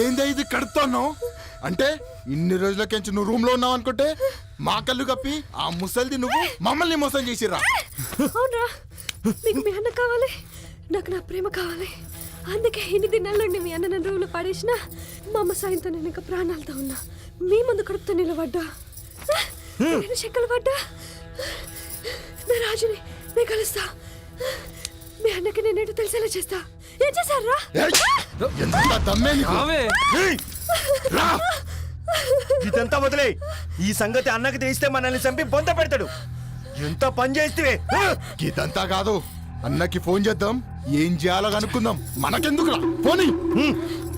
ఏందా ఇది కడుతున్నావు అంటే ఇన్ని రోజులకించి నువ్వు రూమ్ లో ఉన్నావు అనుకుంటే మా కళ్ళు కప్పి ఆ ముసలిది నువ్వు మమ్మల్ని మోసం చేసిర్రా. అవునరా, మీకు మీ అన్న కావాలి, నాకు నా ప్రేమ కావాలి. అందుకే ఇన్ని దినాల నుండి మీ అన్న నన్ను రూమ్లో పడేసిన మా అమ్మ సాయంతో నేను ఇంకా ప్రాణాలతో ఉన్నా. మీ ముందు కడుపుతో నిలబడ్డా, నేను చెక్కలు పడ్డా. నా రాజుని నేను కలుస్తా, మీ అన్నకి నేనేంటో తెలిసేలా చేస్తా. ఏం చేశారా? ఇదంతా వదిలే. ఈ సంగతి అన్నకి తెలిస్తే మనల్ని చంపి బొంత పెడతాడు. ఎంత పని చేస్తే ఇదంతా కాదు, అన్నకి ఫోన్ చేద్దాం, ఏం చేయాలో కనుక్కుందాం. మనకెందుకురా పోనీ.